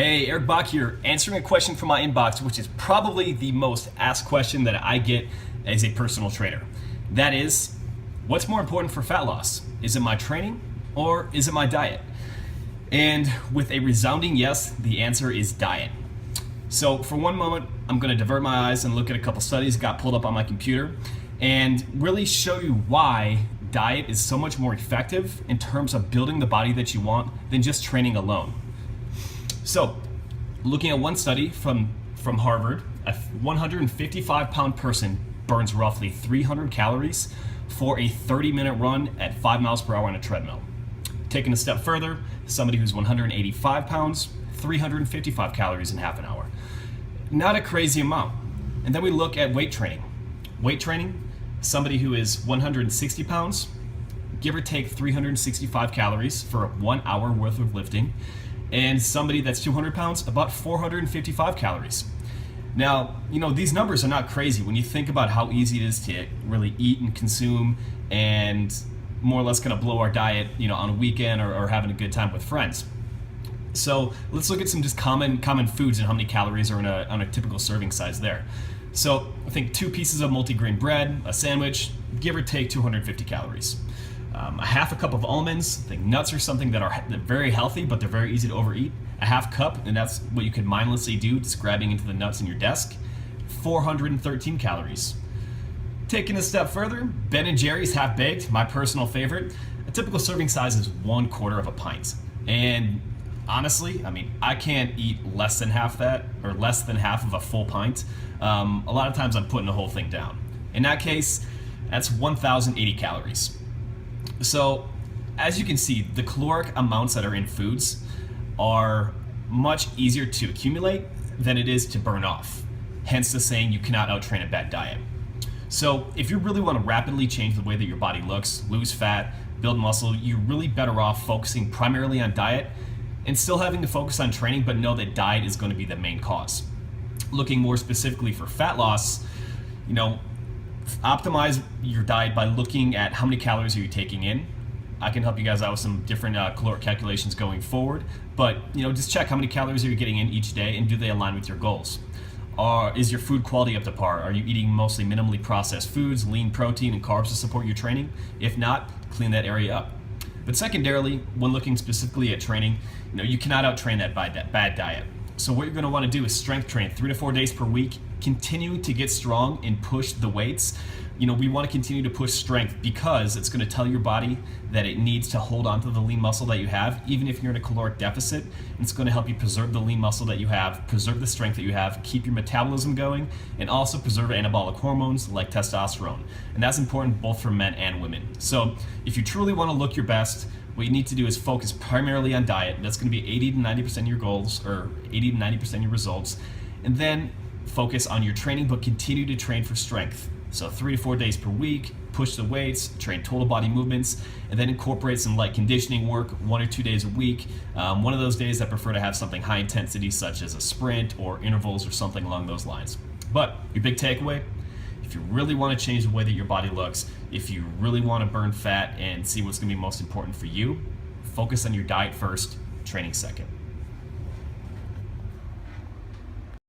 Hey, Eric Bach here, answering a question from my inbox, which is probably the most asked question that I get as a personal trainer. That is, what's more important for fat loss? Is it my training or is it my diet? And with a resounding yes, the answer is diet. So for one moment, I'm going to divert my eyes and look at a couple studies got pulled up on my computer and really show you why diet is so much more effective in terms of building the body that you want than just training alone. So, looking at one study from Harvard, a 155-pound person burns roughly 300 calories for a 30-minute run at 5 miles per hour on a treadmill. Taking a step further, somebody who's 185 pounds, 355 calories in half an hour. Not a crazy amount. And then we look at weight training. Weight training, somebody who is 160 pounds, give or take 365 calories for 1 hour worth of lifting. And somebody that's 200 pounds, about 455 calories. Now, these numbers are not crazy when you think about how easy it is to really eat and consume and more or less kind of blow our diet, on a weekend or having a good time with friends. So let's look at some just common foods and how many calories are on a typical serving size there. So I think 2 pieces of multigrain bread, a sandwich, give or take 250 calories. A half a cup of almonds. I think nuts are something that are very healthy, but they're very easy to overeat. A half cup, and that's what you could mindlessly do, just grabbing into the nuts in your desk. 413 calories. Taking a step further, Ben & Jerry's Half Baked, my personal favorite. A typical serving size is 1/4 of a pint. And honestly, I can't eat less than half that, or less than half of a full pint. A lot of times I'm putting the whole thing down. In that case, that's 1,080 calories. So, as you can see, the caloric amounts that are in foods are much easier to accumulate than it is to burn off. Hence the saying, you cannot outtrain a bad diet. So, if you really want to rapidly change the way that your body looks, lose fat, build muscle, you're really better off focusing primarily on diet and still having to focus on training, but know that diet is going to be the main cause. Looking more specifically for fat loss, optimize your diet by looking at how many calories are you taking in. I can help you guys out with some different caloric calculations going forward, but just check how many calories are you getting in each day and do they align with your goals. Is your food quality up to par? Are you eating mostly minimally processed foods, lean protein and carbs to support your training? If not, clean that area up. But secondarily, when looking specifically at training, you cannot outtrain that bad diet. So what you're going to want to do is strength train 3 to 4 days per week, continue to get strong and push the weights. We want to continue to push strength because it's going to tell your body that it needs to hold on to the lean muscle that you have, even if you're in a caloric deficit. It's going to help you preserve the lean muscle that you have, preserve the strength that you have, keep your metabolism going, and also preserve anabolic hormones like testosterone. And that's important both for men and women. So if you truly want to look your best, what you need to do is focus primarily on diet. That's going to be 80 to 90% of your goals, or 80 to 90% of your results. And then focus on your training, but continue to train for strength. So 3 to 4 days per week, push the weights, train total body movements, and then incorporate some light conditioning work 1 or 2 days a week. One of those days I prefer to have something high intensity, such as a sprint or intervals or something along those lines. But your big takeaway, if you really want to change the way that your body looks, if you really want to burn fat and see what's going to be most important for you, focus on your diet first, training second.